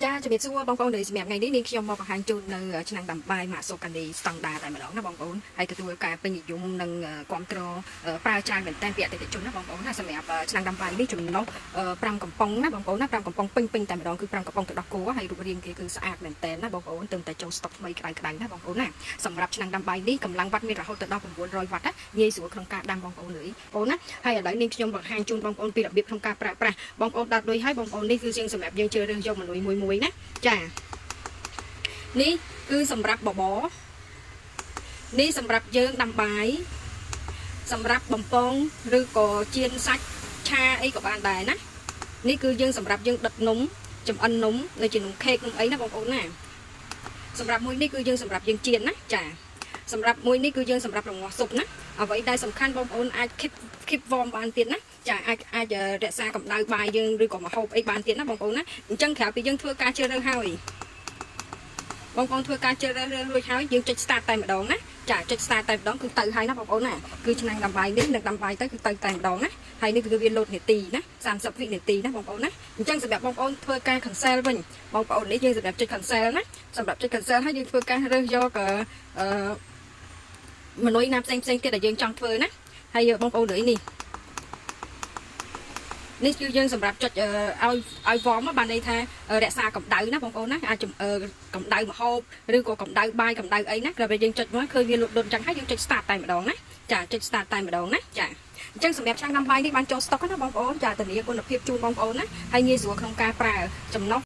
ចាជំរាបសួរបងប្អូនដែលសម្រាប់ថ្ងៃនេះនាងខ្ញុំមកបង្ហាញជូននៅឆ្នាំងដាំបាយម៉ាសូកានីស្តង់ដាតែម្ដងណាបងប្អូនហើយទទួលការពេញនិយមនិងគ្រប់គ្រងប្រើច្រើនមែនតើពីអតិថិជនណាបងប្អូនណាសម្រាប់ឆ្នាំងដាំបាយនេះចំណុះ5កំប៉ុងណាបងប្អូនណា5កំប៉ុងពេញតែម្ដងគឺ5កំប៉ុងទឹកដោះគោហើយរូបរាងគេគឺស្អាតមែនតើណាបងប្អូនទើបតែចូលស្តុកថ្មីក្តៅៗណាបងប្អូនណាសម្រាប់ឆ្នាំងដាំបាយនេះកម្លាំងវ៉ាត់មានរហូតដល់900វ៉ាត់ណាងាយស្រួលក្នុងការដាំបងប្អូនលើបងប្អូនណាហើយឥឡូវនាងខ្ញុំបង្ហាញជូនបងប្អូនពីរបៀបក្នុងការប្រើប្រាស់បងប្អូនដាក់ដូចហើយបងប្អូននេះគឺជាសម្រាប់យើងជ្រើសរើសយកមួយណាចានេះគឺសម្រាប់បបរនេះសម្រាប់យើងដាំបាយសម្រាប់បំពងឬក៏ចៀនសាច់ឆាអីក៏បានដែរណានេះគឺយើងសម្រាប់យើងដុតនំចំអិននំនៅជានំខេកនំអីណាបងប្អូនណាសម្រាប់មួយនេះគឺយើងសម្រាប់យើងចៀនណាចាសម្រាប់មួយនេះគឺយើងសម្រាប់រងាស់ស៊ុបណាអ្វីដែលសំខាន់បងប្អូនអាចkeep warm បានទៀតណាចាអាចរក្សាកម្ដៅបាយយើងឬក៏ម្ហូបអីបានទៀតណាបងប្អូនណាអញ្ចឹងក្រៅពីយើងធ្វើការជ្រើសរើសហើយបងប្អូនធ្វើការជ្រើសរើសរួចហើយយើងចុច start តែម្ដងណាចាចុច start តែម្ដងគឺទៅហើយណាបងប្អូនណាគឺឆ្នាំងដាំបាយនេះនឹងដាំបាយទៅគឺទៅតែម្ដងណាហើយនេះគឺវាលោតនាទីណា30វិនាទីណាបងប្អូនណាអញ្ចឹងសម្រាប់បងប្អូនធ្វើការ cancel វិញបងប្អូននេះយើងសម្រាប់ចុច cancel ណាសម្រាប់ចុច cancel ហើយយើងធ្វើការរើសយកមនុយណាផ្សេងទៀតដែលយើងចង់ធ្វើណាហើយបងប្អូនលើនេះគឺយើងសម្រាប់ចុចឲ្យវ៉មបានន័យថារក្សាកម្ដៅណាបងប្អូនណាអាចកម្ដៅម្ហូបឬក៏កម្ដៅបាយកម្ដៅអីណាក្រោយពេលយើងចុចមកឃើញវាលុតអញ្ចឹងហើយយើងចុច start តែម្ដងណាចាចុច start តែម្ដងណាចាអញ្ចឹងសម្រាប់ឆ្នាំងដាំបាយនេះបានចូលស្តុកណាបងប្អូនចាធានាគុណភាពជូនបងប្អូនណាហើយងាយស្រួលក្នុងការប្រើចំណុះ